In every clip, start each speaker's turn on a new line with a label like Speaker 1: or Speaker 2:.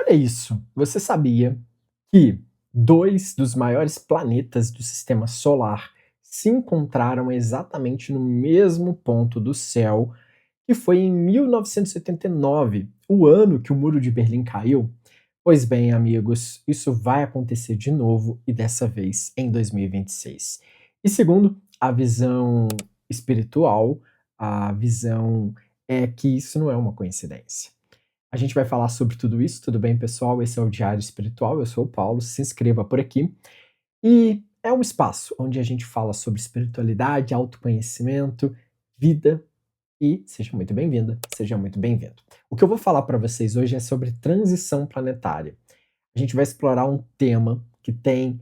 Speaker 1: Olha isso, você sabia que dois dos maiores planetas do sistema solar se encontraram exatamente no mesmo ponto do céu, que foi em 1989, o ano que o Muro de Berlim caiu? Pois bem, amigos, isso vai acontecer de novo e dessa vez em 2026. E segundo a visão espiritual, a visão é que isso não é uma coincidência. A gente vai falar sobre tudo isso, tudo bem, pessoal? Esse é o Diário Espiritual, eu sou o Paulo, se inscreva por aqui. E é um espaço onde a gente fala sobre espiritualidade, autoconhecimento, vida e seja muito bem-vinda, seja muito bem-vindo. O que eu vou falar para vocês hoje é sobre transição planetária. A gente vai explorar um tema que tem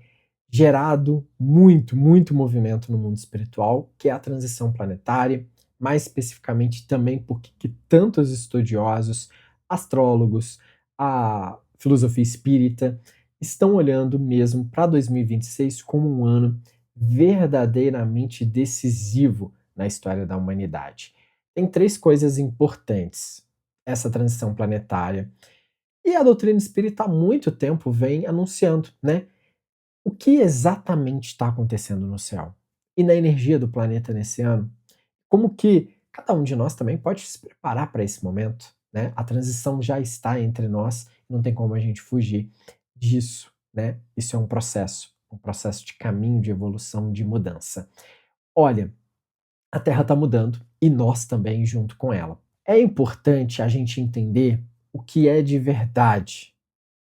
Speaker 1: gerado muito movimento no mundo espiritual, que é a transição planetária, mais especificamente também porque que tantos estudiosos, astrólogos, a filosofia espírita estão olhando mesmo para 2026 como um ano verdadeiramente decisivo na história da humanidade. Tem três coisas importantes essa transição planetária. E a doutrina espírita há muito tempo vem anunciando, né? O que exatamente está acontecendo no céu e na energia do planeta nesse ano? Como que cada um de nós também pode se preparar para esse momento, né? A transição já está entre nós, não tem como a gente fugir disso, né? Isso é um processo de caminho, de evolução, de mudança. Olha, a Terra está mudando e nós também junto com ela. É importante a gente entender o que é de verdade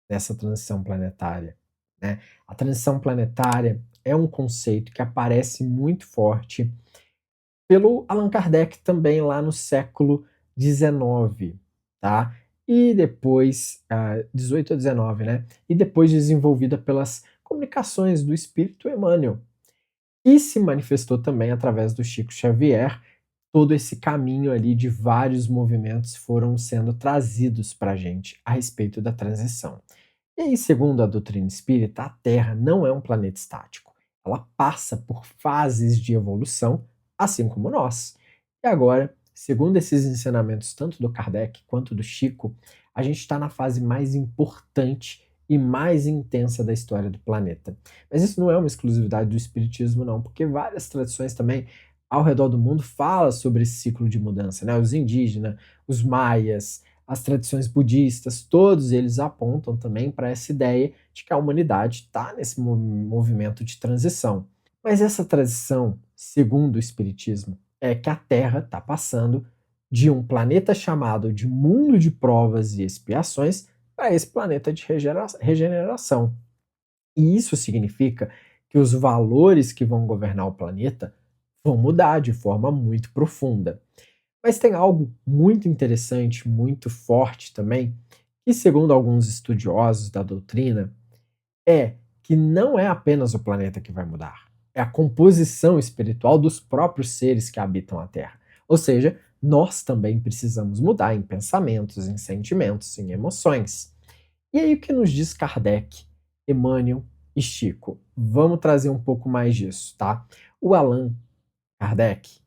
Speaker 1: nessa transição planetária, né? A transição planetária é um conceito que aparece muito forte pelo Allan Kardec também lá no século XIX, tá? E depois, 18 a 19, né? E depois desenvolvida pelas comunicações do Espírito Emmanuel, e se manifestou também através do Chico Xavier. Todo esse caminho ali de vários movimentos foram sendo trazidos para a gente a respeito da transição. E aí, segundo a doutrina espírita, a Terra não é um planeta estático. Ela passa por fases de evolução, assim como nós. E agora, segundo esses ensinamentos, tanto do Kardec quanto do Chico, a gente está na fase mais importante e mais intensa da história do planeta. Mas isso não é uma exclusividade do Espiritismo, não, porque várias tradições também ao redor do mundo falam sobre esse ciclo de mudança, né? Os indígenas, os maias, as tradições budistas, todos eles apontam também para essa ideia de que a humanidade está nesse movimento de transição. Mas essa transição, segundo o Espiritismo, é que a Terra está passando de um planeta chamado de mundo de provas e expiações para esse planeta de regeneração. E isso significa que os valores que vão governar o planeta vão mudar de forma muito profunda. Mas tem algo muito interessante, muito forte também, que, segundo alguns estudiosos da doutrina, é que não é apenas o planeta que vai mudar, é a composição espiritual dos próprios seres que habitam a Terra. Ou seja, nós também precisamos mudar em pensamentos, em sentimentos, em emoções. E aí o que nos diz Kardec, Emmanuel e Chico? Vamos trazer um pouco mais disso, tá? O Allan Kardec,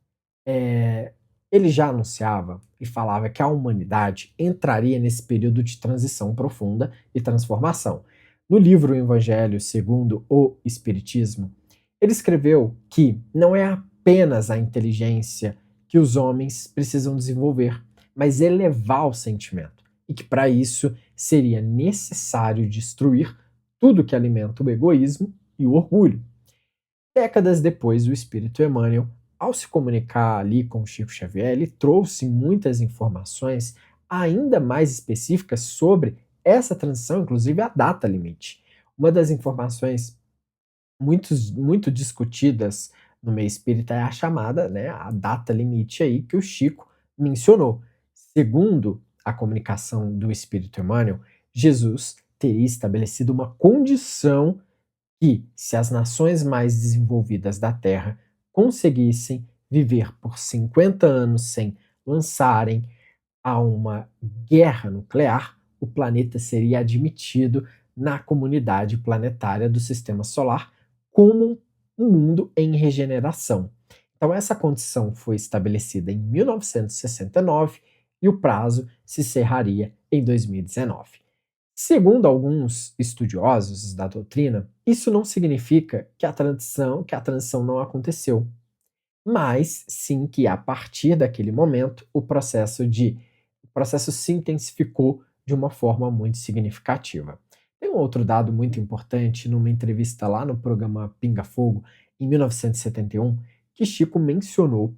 Speaker 1: eh, ele já anunciava e falava que a humanidade entraria nesse período de transição profunda e transformação. No livro O Evangelho segundo o Espiritismo, ele escreveu que não é apenas a inteligência que os homens precisam desenvolver, mas elevar o sentimento, e que para isso seria necessário destruir tudo que alimenta o egoísmo e o orgulho. Décadas depois, o espírito Emmanuel, ao se comunicar ali com Chico Xavier, ele trouxe muitas informações ainda mais específicas sobre essa transição, inclusive a data limite. Uma das informações muito discutidas no meio espírita é a chamada, né, a data limite aí que o Chico mencionou. Segundo a comunicação do espírito Emmanuel, Jesus teria estabelecido uma condição que, se as nações mais desenvolvidas da Terra conseguissem viver por 50 anos sem lançarem a uma guerra nuclear, o planeta seria admitido na comunidade planetária do Sistema Solar como um mundo em regeneração. Então, essa condição foi estabelecida em 1969 e o prazo se encerraria em 2019. Segundo alguns estudiosos da doutrina, isso não significa que a transição não aconteceu, mas sim que a partir daquele momento o processo se intensificou de uma forma muito significativa. Tem um outro dado muito importante numa entrevista lá no programa Pinga Fogo, em 1971, que Chico mencionou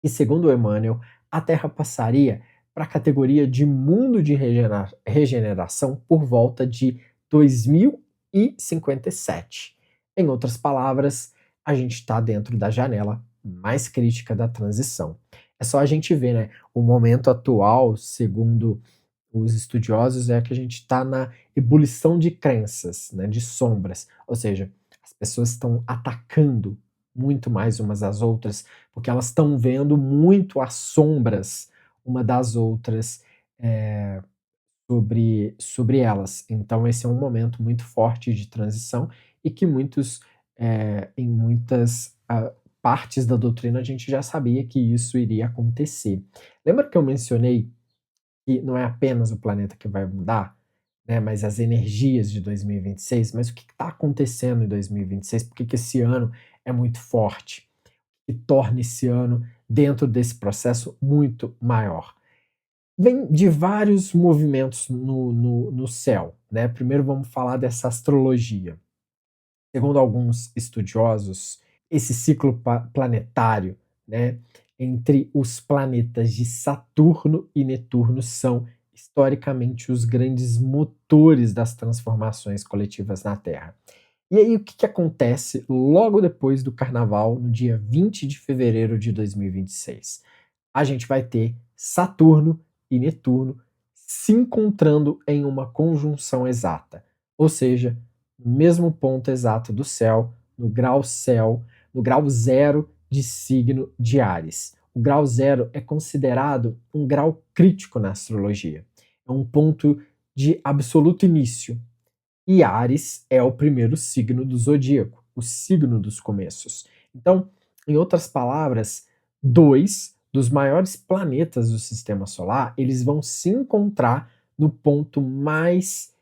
Speaker 1: que, segundo Emmanuel, a Terra passaria para a categoria de mundo de regeneração por volta de 2057. Em outras palavras, a gente está dentro da janela mais crítica da transição. É só a gente ver, né? O momento atual, segundo os estudiosos, é que a gente está na ebulição de crenças, né, de sombras. Ou seja, as pessoas estão atacando muito mais umas às outras, porque elas estão vendo muito as sombras uma das outras é, sobre elas. Então, esse é um momento muito forte de transição e que em muitas partes da doutrina a gente já sabia que isso iria acontecer. Lembra que eu mencionei que não é apenas o planeta que vai mudar, né, mas as energias de 2026, mas o que está acontecendo em 2026? Por que esse ano é muito forte e torna esse ano, dentro desse processo, muito maior? Vem de vários movimentos no céu, né? Primeiro vamos falar dessa astrologia. Segundo alguns estudiosos, esse ciclo planetário, né, entre os planetas de Saturno e Netuno são historicamente os grandes motores das transformações coletivas na Terra. E aí o que acontece logo depois do Carnaval, no dia 20 de fevereiro de 2026? A gente vai ter Saturno e Netuno se encontrando em uma conjunção exata, ou seja, no mesmo ponto exato do céu, no grau zero de signo de Áries. O grau zero é considerado um grau crítico na astrologia. É um ponto de absoluto início. E Áries é o primeiro signo do zodíaco, o signo dos começos. Então, em outras palavras, dois dos maiores planetas do sistema solar, eles vão se encontrar no ponto mais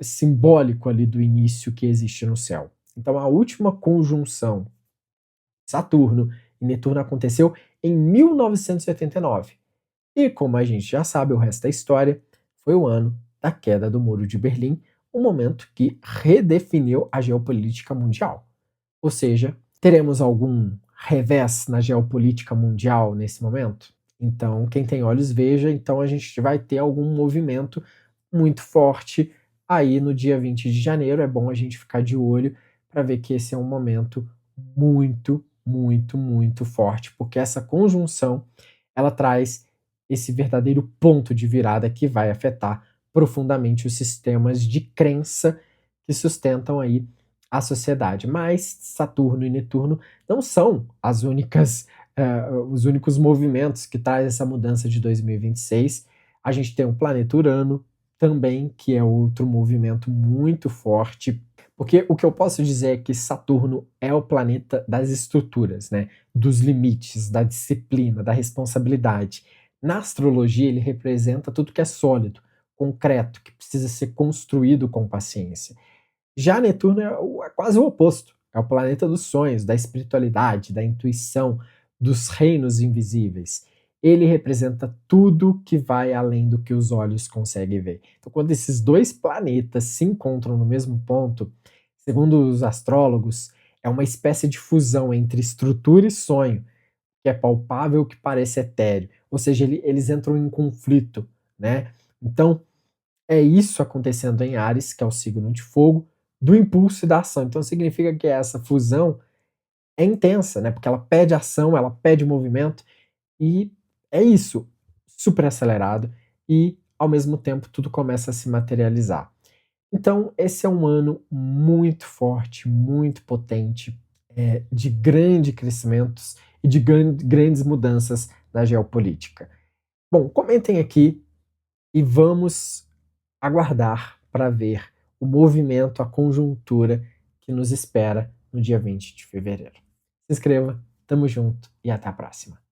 Speaker 1: simbólico ali do início que existe no céu. Então, a última conjunção Saturno e Netuno aconteceu em 1989. E como a gente já sabe, o resto da história foi o ano da queda do Muro de Berlim, um momento que redefiniu a geopolítica mundial. Ou seja, teremos algum revés na geopolítica mundial nesse momento? Então, quem tem olhos veja, então a gente vai ter algum movimento muito forte aí no dia 20 de janeiro. É bom a gente ficar de olho para ver que esse é um momento muito, muito, muito forte, porque essa conjunção ela traz esse verdadeiro ponto de virada que vai afetar profundamente os sistemas de crença que sustentam aí a sociedade. Mas Saturno e Netuno não são os únicos movimentos que traz essa mudança de 2026. A gente tem o planeta Urano também, que é outro movimento muito forte, porque o que eu posso dizer é que Saturno é o planeta das estruturas, né? Dos limites, da disciplina, da responsabilidade. Na astrologia, ele representa tudo que é sólido, concreto, que precisa ser construído com paciência. Já Netuno é quase o oposto. É o planeta dos sonhos, da espiritualidade, da intuição, dos reinos invisíveis. Ele representa tudo que vai além do que os olhos conseguem ver. Então, quando esses dois planetas se encontram no mesmo ponto, segundo os astrólogos, é uma espécie de fusão entre estrutura e sonho, que é palpável, que parece etéreo. Ou seja, eles entram em conflito, né? Então, é isso acontecendo em Áries, que é o signo de fogo, do impulso e da ação. Então significa que essa fusão é intensa, né? Porque ela pede ação, ela pede movimento e é isso, super acelerado e ao mesmo tempo tudo começa a se materializar. Então esse é um ano muito forte, muito potente, de grandes crescimentos e de grandes mudanças na geopolítica. Bom, comentem aqui e vamos aguardar para ver o movimento, a conjuntura que nos espera no dia 20 de fevereiro. Se inscreva, tamo junto e até a próxima.